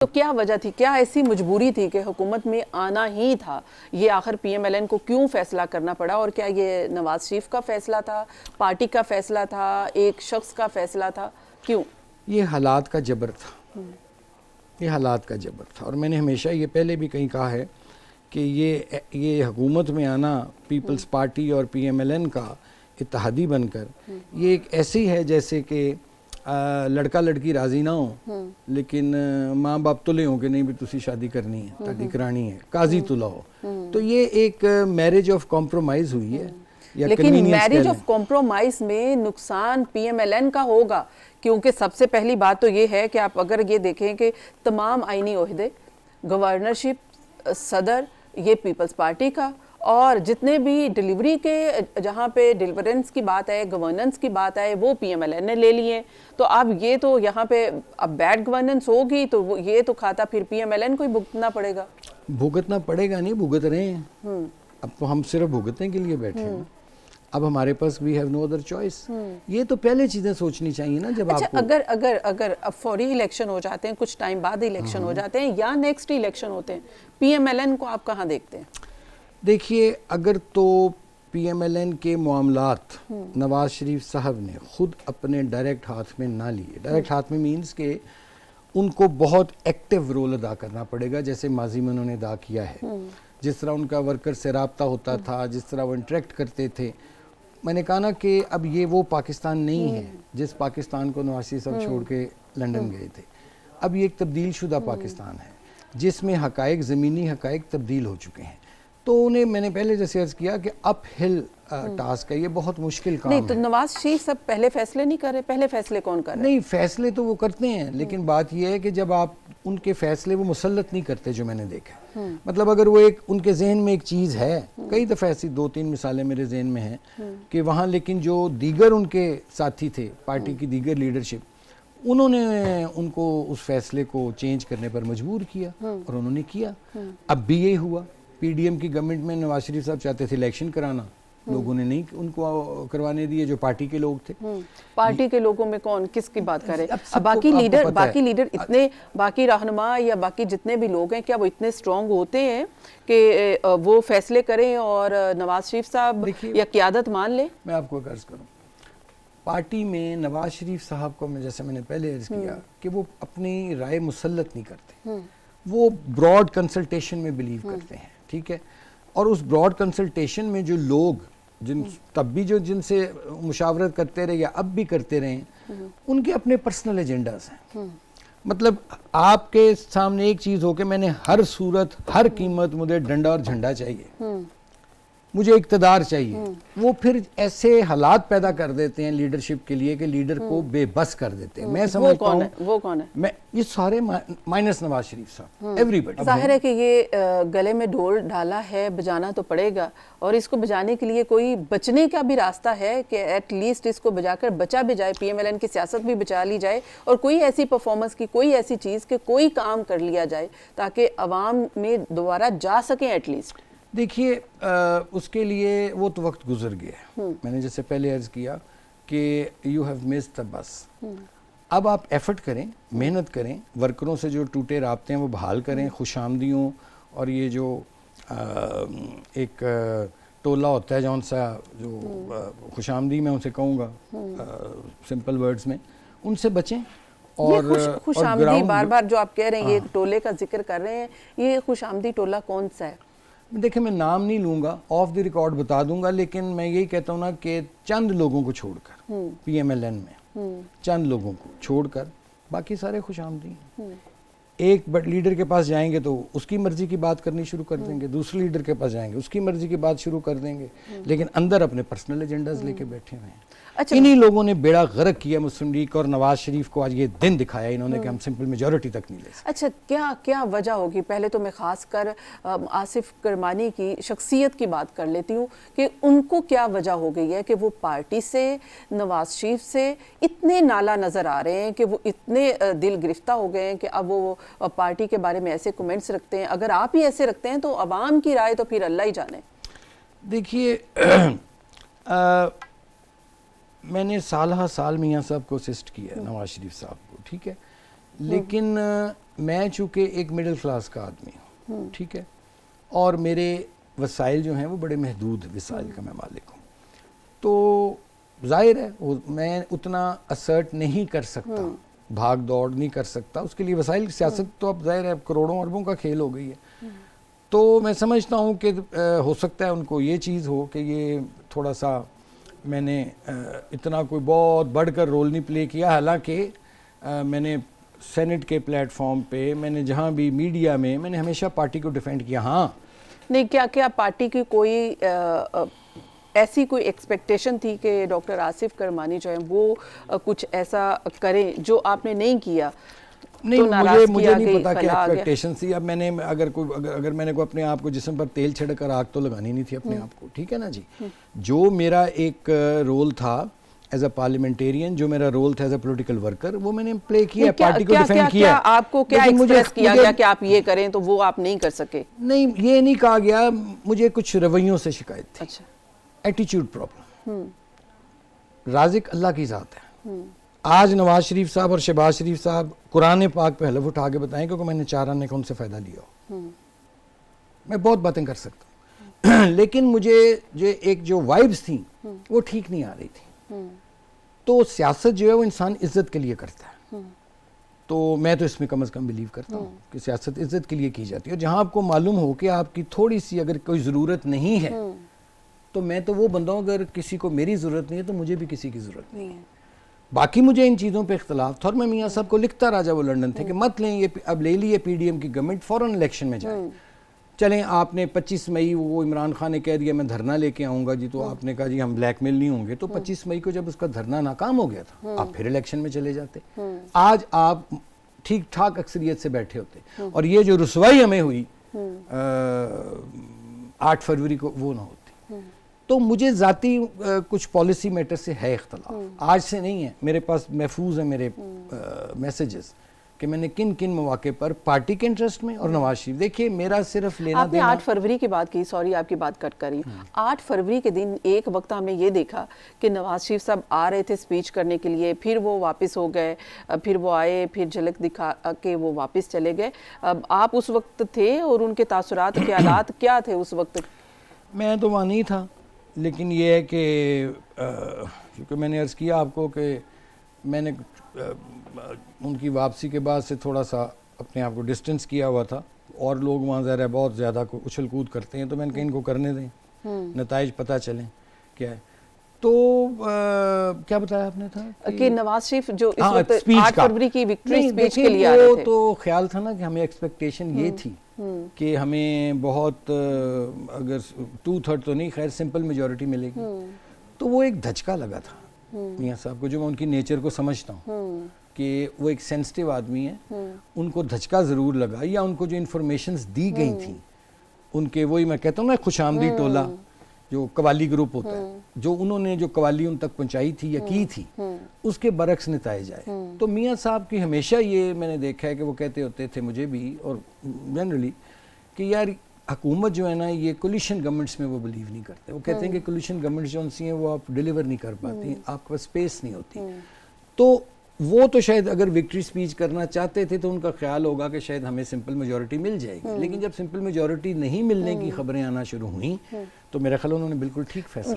तो क्या वजह थी, क्या ऐसी मजबूरी थी कि हुकूमत में आना ही था? ये आखिर पीएमएलएन को क्यों फैसला करना पड़ा? और क्या ये नवाज शरीफ का फैसला था, पार्टी का फैसला था, एक शख्स का फैसला था, क्यों? ये हालात का जबर था, ये हालात का जबर था। और मैंने हमेशा ये पहले भी कहीं कहा है कि ये हुकूमत में आना पीपल्स पार्टी और पीएमएलएन का इत्तेहादी बनकर, ये एक ऐसी है जैसे कि लड़का लड़की राजी ना हो लेकिन माँ बाप तुले हो कि नहीं भी तुसी शादी करनी है, ताड़ी करानी है, काजी तुला हो। तो ये एक मैरिज ऑफ कॉम्प्रोमाइज हुई है। लेकिन मैरिज ऑफ कॉम्प्रोमाइज में नुकसान पीएमएलएन का होगा, क्योंकि सबसे पहली बात तो ये है कि आप अगर ये देखें कि तमाम आईनी ओहदे, गवर्नरशिप, सदर, ये पीपल्स पार्टी का, और जितने भी डिलीवरी के जहाँ पे डिलीवरेंस की बात है, गवर्नेंस की बात है, वो पीएमएलएन ने ले लिए। तो अब ये तो यहाँ पे अब बैड गवर्नेंस होगी तो ये तो खाता फिर पीएमएलएन को ही भुगतना पड़ेगा। भुगतना पड़ेगा नहीं, भुगत रहे हैं। अब तो हम सिर्फ भुगतने के लिए बैठे हैं। अब हमारे पास we have no other choice. ये तो पहले चीजें सोचनी चाहिए ना। जब अच्छा, आपको अगर अगर अगर अब फौरी इलेक्शन हो जाते हैं, कुछ टाइम बाद इलेक्शन हो जाते हैं या नेक्स्ट इलेक्शन होते हैं, पीएमएलएन को आप कहाँ देखते हैं? देखिए, अगर तो पीएमएलएन के मामलात नवाज शरीफ साहब ने खुद अपने डायरेक्ट हाथ में ना लिए, डायरेक्ट हाथ में मीन्स के उनको बहुत एक्टिव रोल अदा करना पड़ेगा, जैसे माजी में उन्होंने अदा किया है। जिस तरह उनका वर्कर से रब्ता होता था, जिस तरह वो इंटरेक्ट करते थे। मैंने कहा ना कि अब ये वो पाकिस्तान नहीं है जिस पाकिस्तान को नवाज शरीफ साहब छोड़ के लंदन गए थे। अब ये एक तब्दील शुदा पाकिस्तान है जिसमें हकायक, ज़मीनी हकायक तब्दील हो चुके हैं। तो उन्हें मैंने पहले जैसे अर्ज किया कि अप हिल टास्क है, ये बहुत मुश्किल काम नहीं, है। तो नवाज शरीफ सब पहले फैसले नहीं कर रहे, पहले फैसले कौन कर रहे? नहीं, फैसले तो वो करते हैं, लेकिन बात ये है कि जब आप उनके फैसले वो मुसल्लत नहीं करते, जो मैंने देखा। मतलब अगर वो एक उनके जहन में एक चीज़ है, कई दफ़ा ऐसी 2-3 मिसालें मेरे जहन में हैं कि वहाँ, लेकिन जो दीगर उनके साथी थे, पार्टी की दीगर लीडरशिप, उन्होंने उनको उस फैसले को चेंज करने पर मजबूर किया और उन्होंने किया। अब भी यही हुआ। पीडीएम की गवर्नमेंट में नवाज शरीफ साहब चाहते थे इलेक्शन कराना, लोगों ने नहीं उनको करवाने दिए, जो पार्टी के लोग थे। पार्टी के लोगों में कौन किसकी बात करे? अब बाकी लीडर इतने, बाकी रहनुमा या बाकी जितने भी लोग हैं, क्या वो इतने स्ट्रांग होते हैं कि वो फैसले करें और नवाज शरीफ साहब या क़यादत मान ले? मैं आपको अर्ज करूं, पार्टी में नवाज शरीफ साहब को, मैं जैसे मैंने पहले अर्ज किया कि वो अपनी राय मुसल्लत नहीं करते, वो ब्रॉड कंसल्टेशन में बिलीव करते हैं, ठीक है। और उस ब्रॉड कंसल्टेशन में जो लोग तब भी जो जिनसे मुशावरत करते रहे या अब भी करते रहे, उनके अपने पर्सनल एजेंडाज हैं। मतलब आपके सामने एक चीज हो कि मैंने हर सूरत, हर कीमत, मुझे डंडा और झंडा चाहिए, मुझे इक़्तिदार चाहिए, वो फिर ऐसे हालात पैदा कर देते हैं लीडरशिप के लिए कि लीडर को बेबस कर देते हैं। मैं समझता हूं वो कौन है? मैं ये सारे माइनस नवाज शरीफ साहब, एवरीबॉडी। जाहिर है कि ये गले में ढोल ढाला है, बजाना तो पड़ेगा, और इसको बजाने के लिए कोई बचने का भी रास्ता है कि एटलीस्ट इसको बजाकर बचा भी जाए, पीएमएलएन की सियासत भी बचा ली जाए, और कोई ऐसी परफॉर्मेंस की, कोई ऐसी चीज़ के कोई काम कर लिया जाए ताकि अवाम में दोबारा जा सकें एटलीस्ट। देखिए, उसके लिए वो तो वक्त गुजर गया। मैंने जैसे पहले अर्ज किया कि you have missed the bus. अब आप एफर्ट करें, मेहनत करें, वर्करों से जो टूटे राब्ते हैं वो बहाल करें, खुशामदियों और ये जो एक टोला होता है जौन सा, जो खुशामदी मैं उनसे कहूँगा सिंपल वर्ड्स में, उनसे बचें। और खुशामदी बार बार जो आप कह रहे हैं, ये टोले का जिक्र कर रहे हैं, ये खुशामदी टोला कौन सा है? देखिए, मैं नाम नहीं लूँगा, ऑफ द रिकॉर्ड बता दूंगा, लेकिन मैं यही कहता हूँ ना कि चंद लोगों को छोड़कर पीएमएलएन में चंद लोगों को छोड़कर बाकी सारे खुशामदी। एक बट लीडर के पास जाएंगे तो उसकी मर्जी की बात करनी शुरू कर देंगे, दूसरे लीडर के पास जाएंगे उसकी मर्जी की बात शुरू कर देंगे, लेकिन अंदर अपने पर्सनल एजेंडाज लेके बैठे हुए हैं। अच्छा, इन्हीं लोगों ने बेड़ा गर्क किया मुस्लिम लीग और नवाज शरीफ को आज ये दिन दिखाया इन्होंने कि हम सिंपल मेजॉरिटी तक नहीं ले सकते। अच्छा, क्या वजह होगी? पहले तो मैं खास कर आसिफ करमानी की शख्सियत की बात कर लेती हूँ कि उनको क्या वजह हो गई है कि वो पार्टी से, नवाज शरीफ से इतने नाला नजर आ रहे हैं कि वो इतने दिल गिरफ्ता हो गए हैं कि अब वो पार्टी के बारे में ऐसे कमेंट्स रखते हैं। अगर आप ही ऐसे रखते हैं तो अवाम की राय तो फिर अल्लाह ही जाने। देखिए, मैंने साल मियाँ साहब को असिस्ट किया नवाज शरीफ साहब को, ठीक है, लेकिन मैं चूँकि एक मिडिल क्लास का आदमी हूँ, ठीक है, और मेरे वसाइल जो हैं वो बड़े महदूद वसाइल का मैं मालिक हूँ, तो जाहिर है मैं उतना असर्ट नहीं कर सकता, भाग दौड़ नहीं कर सकता, उसके लिए वसाइल, सियासत तो अब जाहिर है करोड़ों अरबों का खेल हो गई है। तो मैं समझता हूँ कि हो सकता है उनको ये चीज़ हो कि ये थोड़ा सा मैंने इतना कोई बहुत बढ़कर रोल नहीं प्ले किया, हालांकि मैंने सेनेट के प्लेटफॉर्म पे, मैंने जहाँ भी मीडिया में, मैंने हमेशा पार्टी को डिफेंड किया। हाँ नहीं, क्या पार्टी की कोई ऐसी कोई एक्सपेक्टेशन थी कि डॉक्टर आसिफ करमानी जो है वो कुछ ऐसा करें जो आपने नहीं किया? नहीं, तो मुझे नहीं पता क्या एक्सपेक्टेशन थी। अब मैंने अगर मैंने को अपने आप को जिस्म पर तेल छिड़क कर आग तो लगानी नहीं थी अपने आप को, ठीक है ना जी। जो मेरा एक रोल था एज अ पार्लियामेंटेरियन, जो मेरा रोल था एज अ पॉलिटिकल वर्कर, वो मैंने प्ले किया, पार्टी को डिफेंड किया। आपको क्या एक्सप्रेस किया गया कि आप ये करें तो वो आप नहीं कर सके? नहीं, ये नहीं कहा गया, मुझे कुछ रवैयों से शिकायत थी। अच्छा, एटीट्यूड प्रॉब्लम। राज़िक अल्लाह की ज़ात है। आज नवाज शरीफ साहब और शहबाज शरीफ साहब कुरान पाक पे हलफ उठा के बताएं क्योंकि मैंने 4 आने का उनसे फ़ायदा लिया हो। मैं बहुत बातें कर सकता हूँ लेकिन मुझे जो वाइब्स थी वो ठीक नहीं आ रही थी। तो सियासत जो है वो इंसान इज्जत के लिए करता है, तो मैं तो इसमें कम से कम बिलीव करता हूँ कि सियासत इज्जत के लिए की जाती है। और जहाँ आपको मालूम हो कि आपकी थोड़ी सी अगर कोई ज़रूरत नहीं है, तो मैं तो वो बंदा हूँ, अगर किसी को मेरी ज़रूरत नहीं है तो मुझे भी किसी की ज़रूरत नहीं है। बाकी मुझे इन चीज़ों पे इख्तलाफ था और मैं मियाँ साहब को लिखता रहा जब वो लंदन थे कि मत लें ये, अब ले ली है पीडीएम की गवर्नमेंट, फ़ौरन इलेक्शन में जाए। चलें, आपने 25 मई वो इमरान खान ने कह दिया मैं धरना लेके आऊँगा जी, तो आपने कहा जी हम ब्लैकमेल नहीं होंगे, तो 25 मई को जब उसका धरना नाकाम हो गया था, आप फिर इलेक्शन में चले जाते। आज आप ठीक ठाक अक्सरियत से बैठे होते और ये जो रुसवाई हमें हुई 8 फरवरी को वो ना होती। तो मुझे ज़ाती कुछ पॉलिसी मैटर से है इख्तलाफ, आज से नहीं है, मेरे पास महफूज है मेरे मैसेजेस कि मैंने किन किन मौके पर पार्टी के इंटरेस्ट में और नवाज शरीफ, देखिए मेरा सिर्फ लेना आपने 8 फरवरी की बात की, सॉरी आपकी बात कट करी। 8 फरवरी के दिन एक वक्त हमने ये देखा कि नवाज शरीफ साहब आ रहे थे स्पीच करने के लिए, फिर वो वापस हो गए, फिर वो आए, फिर झलक दिखा के वो वापस चले गए। अब आप उस वक्त थे और उनके तासुरात के हालात क्या थे उस वक्त? मैं तो वहाँ नहीं था, लेकिन ये है कि क्योंकि मैंने अर्ज़ किया आपको कि मैंने उनकी वापसी के बाद से थोड़ा सा अपने आप को डिस्टेंस किया हुआ था, और लोग वहाँ ज़रा बहुत ज़्यादा उछल कूद करते हैं, तो मैंने कहा इनको करने दें, नताइज पता चलें क्या है। तो क्या बताया आपने था कि नवाज शरीफ जो इस वक्त 8 फरवरी की विक्ट्री स्पीच के लिए आ रहे रहे थे, तो ख्याल था ना कि हमें एक्सपेक्टेशन ये थी कि हमें बहुत अगर 2/3 तो नहीं, खैर सिंपल मेजॉरिटी मिलेगी। तो वो एक धचका लगा था मियाँ साहब को, जो मैं उनकी नेचर को समझता हूँ कि वो एक सेंसिटिव आदमी है, उनको धचका ज़रूर लगा, या उनको जो इन्फॉर्मेशंस दी गई थी उनके, वही मैं कहता हूँ ना खुशामदी टोला जो कवाली ग्रुप होता है, जो उन्होंने जो कवाली उन तक पहुंचाई थी या की थी, उसके बरक्स निताए जाए। तो मियाँ साहब की हमेशा ये मैंने देखा है कि वो कहते होते थे मुझे भी और जनरली कि यार हुकूमत जो है ना, ये कोलिशन गवर्नमेंट्स में वो बिलीव नहीं करते। वो कहते हैं कि कोलिशन गवर्नमेंट्स जो सी हैं वो आप डिलीवर नहीं कर पाती, आपके पास स्पेस नहीं होती। तो वो तो शायद अगर विक्ट्री स्पीच करना चाहते थे तो उनका ख्याल होगा कि शायद हमें सिंपल मेजॉरिटी मिल जाएगी, लेकिन जब सिंपल मेजॉरिटी नहीं मिलने की खबरें आना शुरू हुई तो मेरा ख्याल उन्होंने बिल्कुल ठीक फैसला